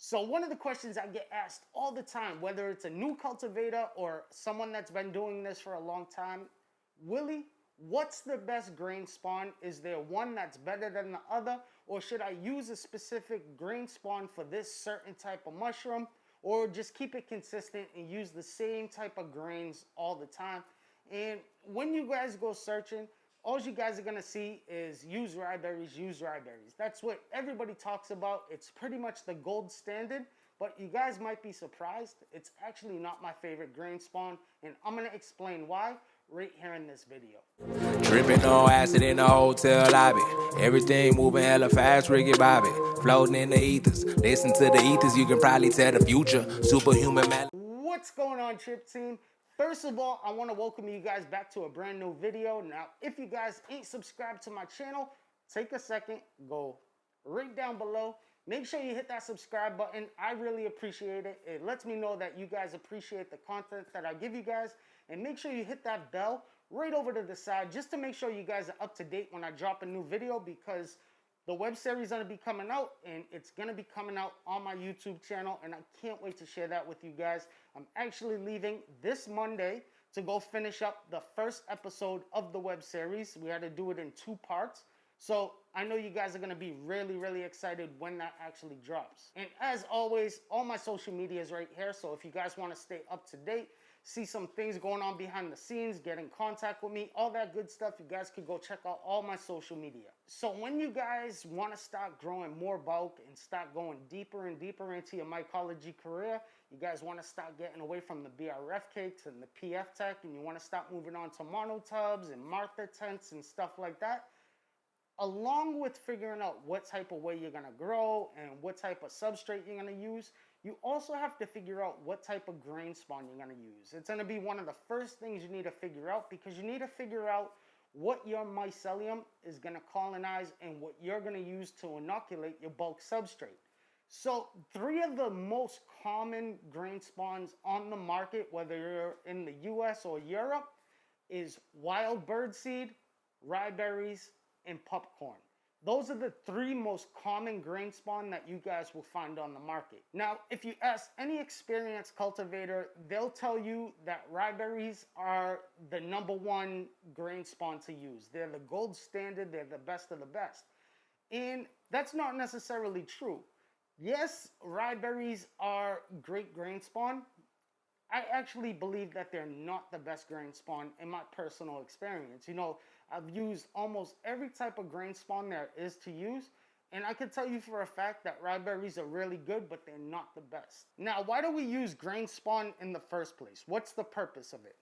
So one of the questions I get asked all the time, whether it's a new cultivator or someone that's been doing this for a long time, Willie, what's the best grain spawn? Is there one that's better than the other? Or should I use a specific grain spawn for this certain type of mushroom? Or just keep it consistent and use the same type of grains all the time? And when you guys go searching, all you guys are gonna see is use rye berries, use rye berries. That's what everybody talks about. It's pretty much the gold standard, but you guys might be surprised. It's actually not my favorite grain spawn, and I'm gonna explain why right here in this video. Dripping on acid in the hotel lobby. Everything moving hella fast, Ricky Bobby. Floating in the ethers. Listen to the ethers, you can probably tell the future. Superhuman man. What's going on, Trip Team? First of all, I want to welcome you guys back to a brand new video. Now, if you guys ain't subscribed to my channel, take a second, go right down below. Make sure you hit that subscribe button. I really appreciate it. It lets me know that you guys appreciate the content that I give you guys. And make sure you hit that bell right over to the side just to make sure you guys are up to date when I drop a new video, because the web series is going to be coming out, and it's going to be coming out on my YouTube channel, and I can't wait to share that with you guys. I'm actually leaving this Monday to go finish up the first episode of the web series. We had to do it in 2 parts. So I know you guys are going to be really, really excited when that actually drops. And as always, all my social media is right here. So if you guys want to stay up to date, see some things going on behind the scenes, get in contact with me, all that good stuff, you guys could go check out all my social media. So when you guys want to start growing more bulk and start going deeper and deeper into your mycology career, you guys want to start getting away from the BRF cakes and the PF tech, and you want to start moving on to monotubs and Martha tents and stuff like that, along with figuring out what type of way you're going to grow and what type of substrate you're going to use, you also have to figure out what type of grain spawn you're going to use. It's going to be one of the first things you need to figure out, because you need to figure out what your mycelium is going to colonize and what you're going to use to inoculate your bulk substrate. So 3 of the most common grain spawns on the market, whether you're in the US or Europe, is wild birdseed, rye berries, and popcorn. Those are the 3 most common grain spawn that you guys will find on the market. Now, if you ask any experienced cultivator, they'll tell you that rye berries are the #1 grain spawn to use. They're the gold standard, they're the best of the best. And that's not necessarily true. Yes, rye berries are great grain spawn. I actually believe that they're not the best grain spawn in my personal experience. You know, I've used almost every type of grain spawn there is to use, and I can tell you for a fact that rye berries are really good, but they're not the best. Now, why do we use grain spawn in the first place? What's the purpose of it?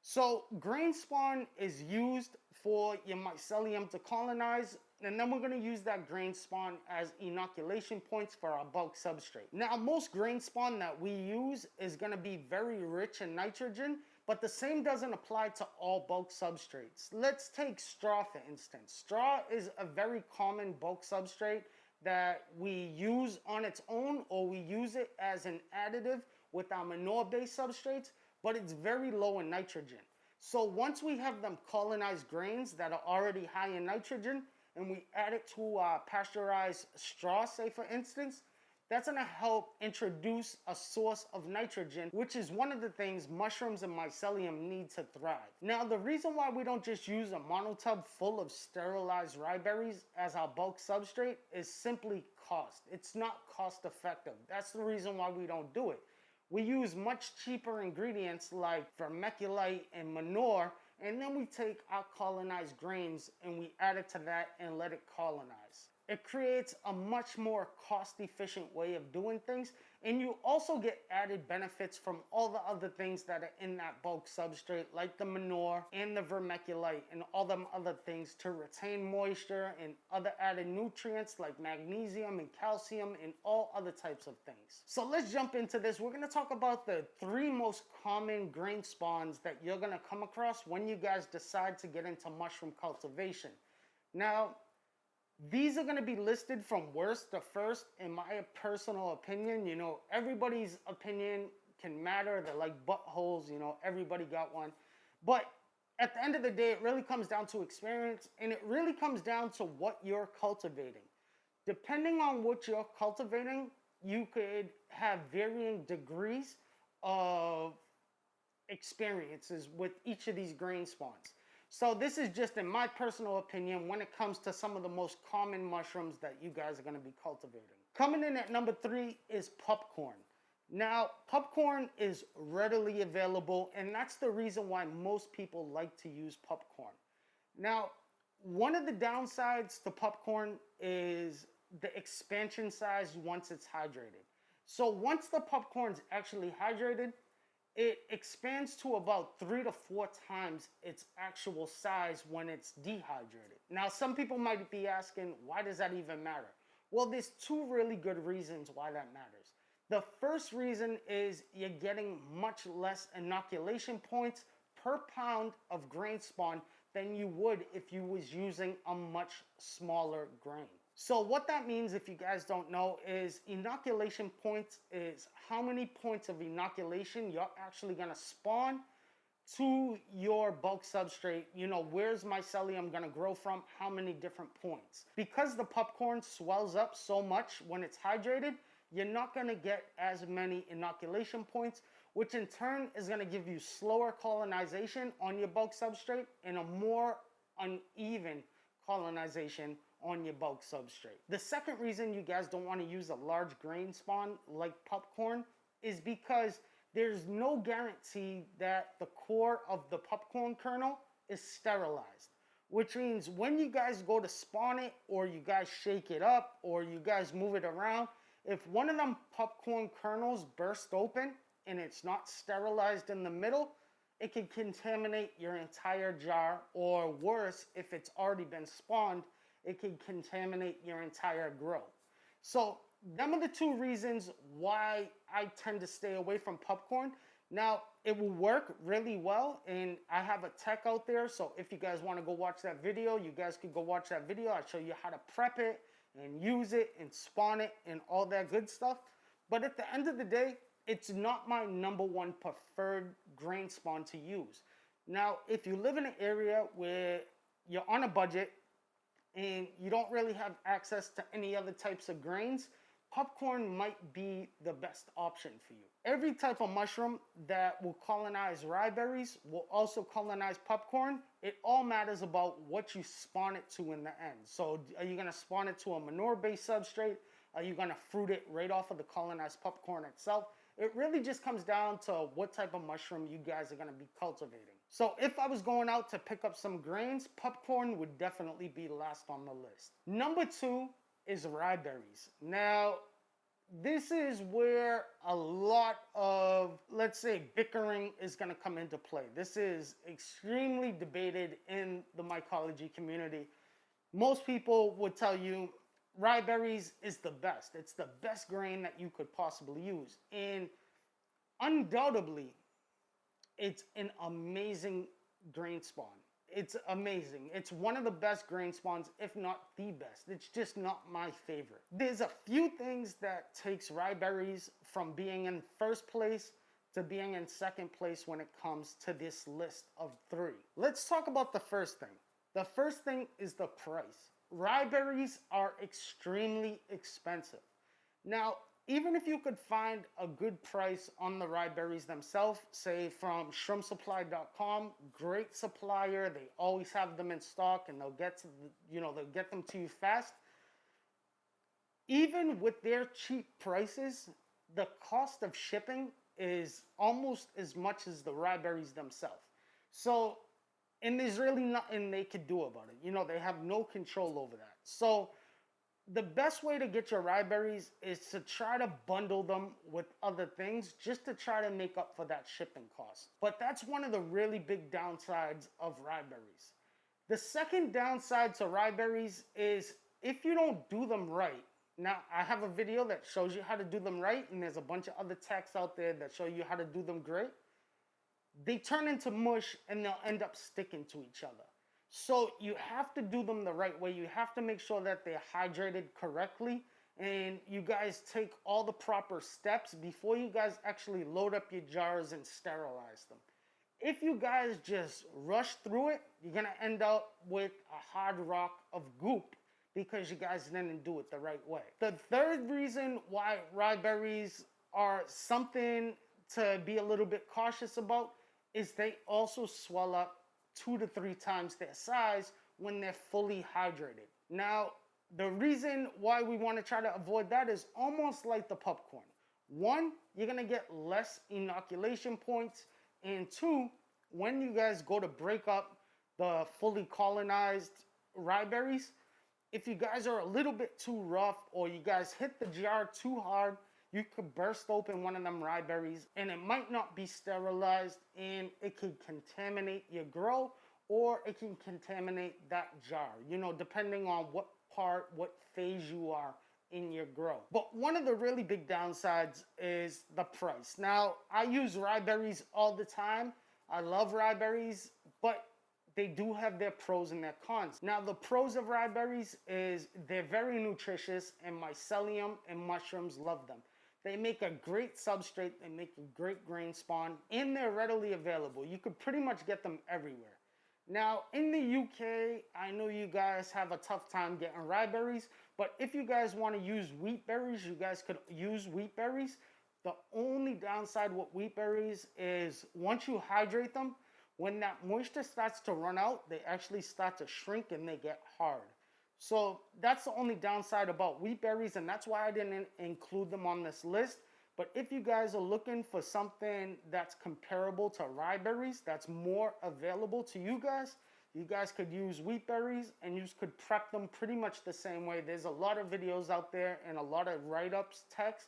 So grain spawn is used for your mycelium to colonize, and then we're going to use that grain spawn as inoculation points for our bulk substrate. Now, most grain spawn that we use is going to be very rich in nitrogen, but the same doesn't apply to all bulk substrates. Let's take straw, for instance. Straw is a very common bulk substrate that we use on its own, or we use it as an additive with our manure-based substrates, but it's very low in nitrogen. So once we have them colonized grains that are already high in nitrogen, and we add it to pasteurized straw, say for instance, that's going to help introduce a source of nitrogen, which is one of the things mushrooms and mycelium need to thrive. Now, the reason why we don't just use a monotub full of sterilized rye berries as our bulk substrate is simply cost. It's not cost effective. That's the reason why we don't do it. We use much cheaper ingredients like vermiculite and manure, and then we take our colonized grains and we add it to that and let it colonize. It creates a much more cost-efficient way of doing things, and you also get added benefits from all the other things that are in that bulk substrate, like the manure and the vermiculite and all them other things to retain moisture and other added nutrients like magnesium and calcium and all other types of things. So let's jump into this. We're going to talk about the 3 most common grain spawns that you're going to come across when you guys decide to get into mushroom cultivation. Now, these are going to be listed from worst to first, in my personal opinion. You know, everybody's opinion can matter. They're like buttholes, you know, everybody got one. But at the end of the day, it really comes down to experience, and it really comes down to what you're cultivating. Depending on what you're cultivating you could have varying degrees of experiences with each of these grain spawns. So this is just in my personal opinion when it comes to some of the most common mushrooms that you guys are going to be cultivating. Coming in at number 3 is popcorn. Now, popcorn is readily available, and that's the reason why most people like to use popcorn. Now, one of the downsides to popcorn is the expansion size once it's hydrated. So once the popcorn's actually hydrated, it expands to about 3 to 4 times its actual size when it's dehydrated. Now, some people might be asking, why does that even matter? Well, there's 2 really good reasons why that matters. The first reason is you're getting much less inoculation points per pound of grain spawn than you would if you was using a much smaller grain. So what that means, if you guys don't know, is inoculation points is how many points of inoculation you're actually going to spawn to your bulk substrate. You know, where's my mycelium going to grow from, how many different points. Because the popcorn swells up so much when it's hydrated, you're not going to get as many inoculation points, which in turn is going to give you slower colonization on your bulk substrate and a more uneven colonization on your bulk substrate. The second reason you guys don't want to use a large grain spawn like popcorn is because there's no guarantee that the core of the popcorn kernel is sterilized, which means when you guys go to spawn it, or you guys shake it up, or you guys move it around, if one of them popcorn kernels burst open and it's not sterilized in the middle, it can contaminate your entire jar, or worse, if it's already been spawned, it can contaminate your entire grow. So them are the 2 reasons why I tend to stay away from popcorn. Now, it will work really well, and I have a tech out there, so if you guys want to go watch that video, you guys could go watch that video. I'll show you how to prep it and use it and spawn it and all that good stuff. But at the end of the day, it's not my number 1 preferred grain spawn to use. Now, if you live in an area where you're on a budget and you don't really have access to any other types of grains, popcorn might be the best option for you. Every type of mushroom that will colonize rye berries will also colonize popcorn. It all matters about what you spawn it to in the end. So are you going to spawn it to a manure-based substrate? Are you going to fruit it right off of the colonized popcorn itself? It really just comes down to what type of mushroom you guys are going to be cultivating. So if I was going out to pick up some grains, popcorn would definitely be last on the list. Number 2 is rye berries. Now, this is where a lot of, let's say, bickering is going to come into play. This is extremely debated in the mycology community. Most people would tell you rye berries is the best. It's the best grain that you could possibly use. And undoubtedly, it's an amazing grain spawn. It's amazing. It's one of the best grain spawns, if not the best. It's just not my favorite. There's a few things that takes rye berries from being in first place to being in second place when it comes to this list of 3. Let's talk about the first thing. The first thing is the price. Rye berries are extremely expensive. Now, even if you could find a good price on the rye berries themselves, say from shrimpsupply.com, great supplier, they always have them in stock and they'll get to they'll get them to you fast. Even with their cheap prices, the cost of shipping is almost as much as the rye berries themselves. So, and there's really nothing they could do about it. They have no control over that. So the best way to get your rye berries is to try to bundle them with other things just to try to make up for that shipping cost. But that's one of the really big downsides of rye berries. The second downside to rye berries is if you don't do them right. Now, I have a video that shows you how to do them right, and there's a bunch of other texts out there that show you how to do them great. They turn into mush and they'll end up sticking to each other. So you have to do them the right way. You have to make sure that they're hydrated correctly, and you guys take all the proper steps before you guys actually load up your jars and sterilize them. If you guys just rush through it, you're going to end up with a hard rock of goop because you guys didn't do it the right way. The third reason why rye berries are something to be a little bit cautious about is they also swell up 2 to 3 times their size when they're fully hydrated. Now, the reason why we want to try to avoid that is almost like the popcorn. One, you're going to get less inoculation points. And two, when you guys go to break up the fully colonized rye berries, if you guys are a little bit too rough or you guys hit the jar too hard, you could burst open one of them rye berries and it might not be sterilized and it could contaminate your grow or it can contaminate that jar, you know, depending on what part, what phase you are in your grow. But one of the really big downsides is the price. Now, I use rye berries all the time. I love rye berries, but they do have their pros and their cons. Now, the pros of rye berries is they're very nutritious and mycelium and mushrooms love them. They make a great substrate, they make a great grain spawn, and they're readily available. You could pretty much get them everywhere. Now, in the UK, I know you guys have a tough time getting rye berries, but if you guys want to use wheat berries, you guys could use wheat berries. The only downside with wheat berries is once you hydrate them, when that moisture starts to run out, they actually start to shrink and they get hard. So that's the only downside about wheat berries, and that's why I didn't include them on this list. But if you guys are looking for something that's comparable to rye berries, that's more available to you guys could use wheat berries and you could prep them pretty much the same way. There's a lot of videos out there and a lot of write-ups, text,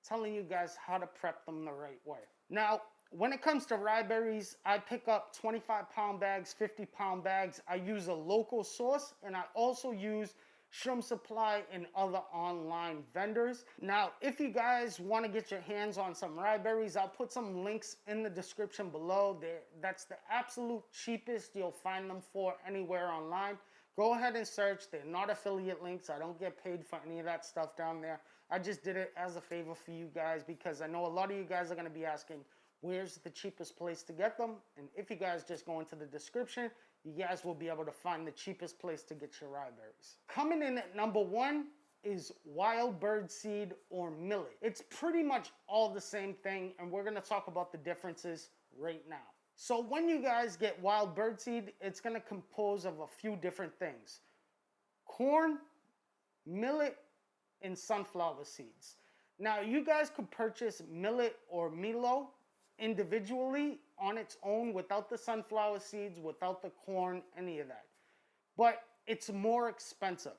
telling you guys how to prep them the right way. Now, when it comes to rye berries, I pick up 25-pound bags, 50-pound bags. I use a local source, and I also use Shroom Supply and other online vendors. Now, if you guys want to get your hands on some rye berries, I'll put some links in the description below. That's the absolute cheapest you'll find them for anywhere online. Go ahead and search. They're not affiliate links. I don't get paid for any of that stuff down there. I just did it as a favor for you guys because I know a lot of you guys are going to be asking, where's the cheapest place to get them? And if you guys just go into the description, you guys will be able to find the cheapest place to get your rye berries. Coming in at number 1 is wild bird seed or millet. It's pretty much all the same thing, and we're gonna talk about the differences right now. So when you guys get wild bird seed, it's gonna compose of a few different things. Corn, millet, and sunflower seeds. Now you guys could purchase millet or milo individually on its own without the sunflower seeds, without the corn, any of that. But it's more expensive.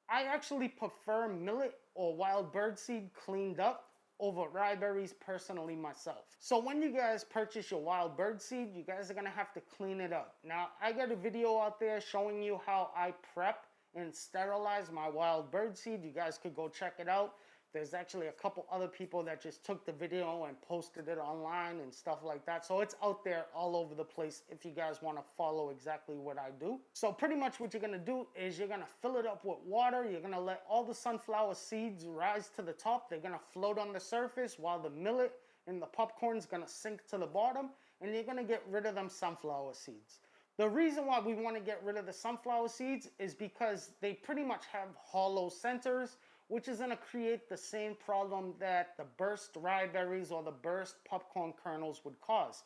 I actually prefer millet or wild bird seed cleaned up over rye berries personally myself. So when you guys purchase your wild bird seed, you guys are gonna have to clean it up. Now, I got a video out there showing you how I prep and sterilize my wild bird seed. You guys could go check it out. There's actually a couple other people that just took the video and posted it online and stuff like that. So it's out there all over the place if you guys want to follow exactly what I do. So pretty much what you're going to do is you're going to fill it up with water. You're going to let all the sunflower seeds rise to the top. They're going to float on the surface while the millet and the popcorn is going to sink to the bottom. And you're going to get rid of them sunflower seeds. The reason why we want to get rid of the sunflower seeds is because they pretty much have hollow centers, which is going to create the same problem that the burst rye berries or the burst popcorn kernels would cause.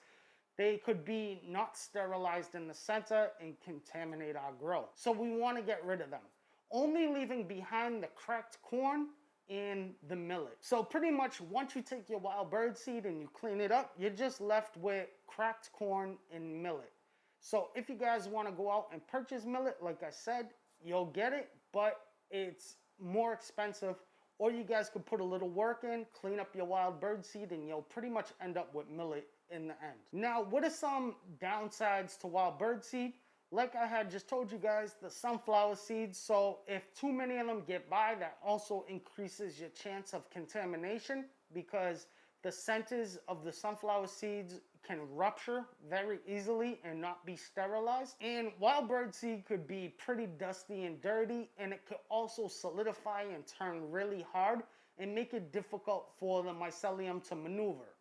They could be not sterilized in the center and contaminate our grow. So we want to get rid of them, only leaving behind the cracked corn and the millet. So pretty much once you take your wild bird seed and you clean it up, you're just left with cracked corn and millet. So if you guys want to go out and purchase millet, like I said, you'll get it, but it's more expensive, or you guys could put a little work in, clean up your wild bird seed, and you'll pretty much end up with millet in the end. Now, what are some downsides to wild bird seed? Like I had just told you guys, the sunflower seeds. So if too many of them get by, that also increases your chance of contamination because the centers of the sunflower seeds can rupture very easily and not be sterilized. And wild bird seed could be pretty dusty and dirty, and it could also solidify and turn really hard and make it difficult for the mycelium to maneuver.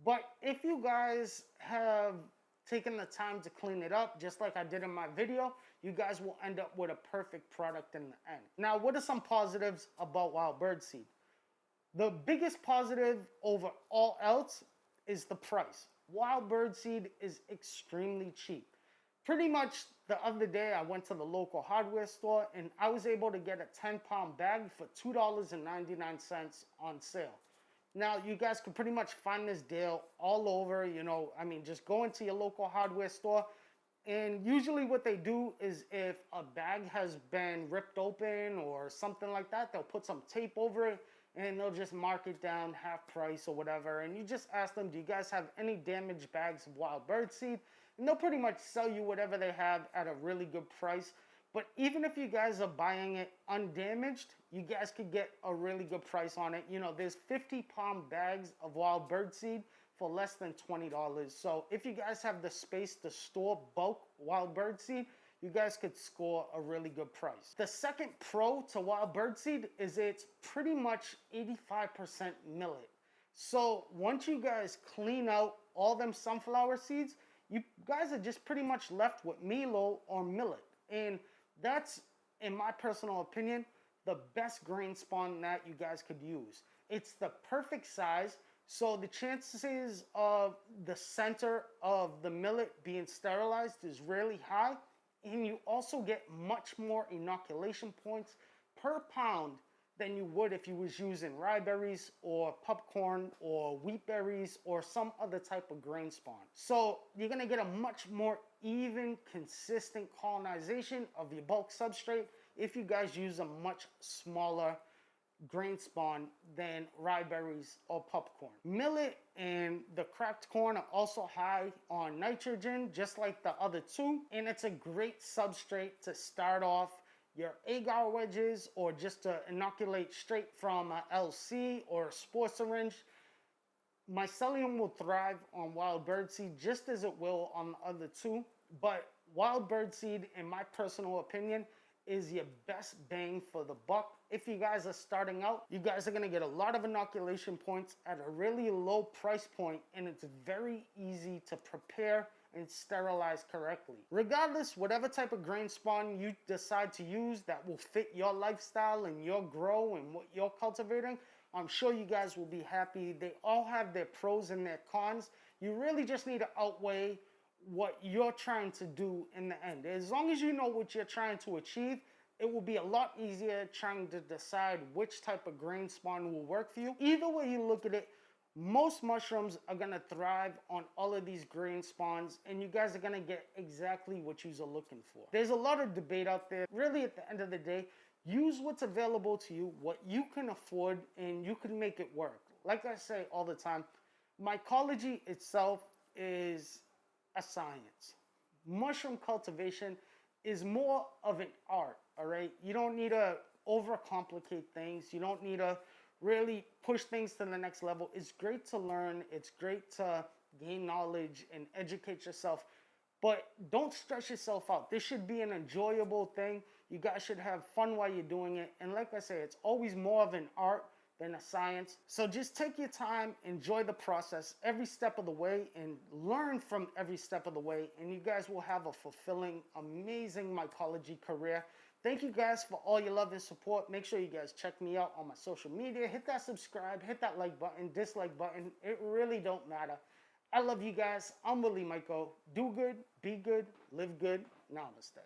But if you guys have taken the time to clean it up, just like I did in my video, you guys will end up with a perfect product in the end. Now, what are some positives about wild birdseed? The biggest positive over all else is the price. Wild birdseed is extremely cheap. Pretty much the other day, I went to the local hardware store and I was able to get a 10-pound bag for $2.99 on sale. Now, you guys can pretty much find this deal all over, just go into your local hardware store. And usually what they do is if a bag has been ripped open or something like that, they'll put some tape over it and they'll just mark it down half price or whatever. And you just ask them, do you guys have any damaged bags of wild birdseed? And they'll pretty much sell you whatever they have at a really good price. But even if you guys are buying it undamaged, you guys could get a really good price on it. There's 50-pound bags of wild birdseed for less than $20. So if you guys have the space to store bulk wild birdseed, you guys could score a really good price. The second pro to wild birdseed is it's pretty much 85% millet. So once you guys clean out all them sunflower seeds, you guys are just pretty much left with milo or millet. And that's, in my personal opinion, the best grain spawn that you guys could use. It's the perfect size, so the chances of the center of the millet being sterilized is really high, and you also get much more inoculation points per pound than you would if you was using rye berries or popcorn or wheat berries or some other type of grain spawn. So you're gonna get a much more even, consistent colonization of your bulk substrate if you guys use a much smaller grain spawn than rye berries or popcorn. Millet and the cracked corn are also high on nitrogen, just like the other two, and it's a great substrate to start off your agar wedges or just to inoculate straight from a LC or a spore syringe. Mycelium will thrive on wild birdseed just as it will on the other two, but wild birdseed, in my personal opinion, is your best bang for the buck. If you guys are starting out, you guys are gonna get a lot of inoculation points at a really low price point, and it's very easy to prepare and sterilize correctly. Regardless, whatever type of grain spawn you decide to use that will fit your lifestyle and your grow and what you're cultivating, I'm sure you guys will be happy. They all have their pros and their cons. You really just need to outweigh what you're trying to do in the end. As long as you know what you're trying to achieve, it will be a lot easier trying to decide which type of grain spawn will work for you. Either way you look at it, most mushrooms are gonna thrive on all of these grain spawns, and you guys are gonna get exactly what you're looking for. There's a lot of debate out there. Really, at the end of the day, use what's available to you, what you can afford, and you can make it work. Like I say all the time, mycology itself is a science. Mushroom cultivation is more of an art, all right? You don't need to overcomplicate things. You don't need to really push things to the next level. It's great to learn. It's great to gain knowledge and educate yourself, but don't stress yourself out. This should be an enjoyable thing. You guys should have fun while you're doing it. And like I say, it's always more of an art than a science. So just take your time, enjoy the process every step of the way, and learn from every step of the way. And you guys will have a fulfilling, amazing mycology career. Thank you guys for all your love and support. Make sure you guys check me out on my social media. Hit that subscribe, hit that like button, dislike button. It really don't matter. I love you guys. I'm Willy Myco. Do good, be good, live good. Namaste.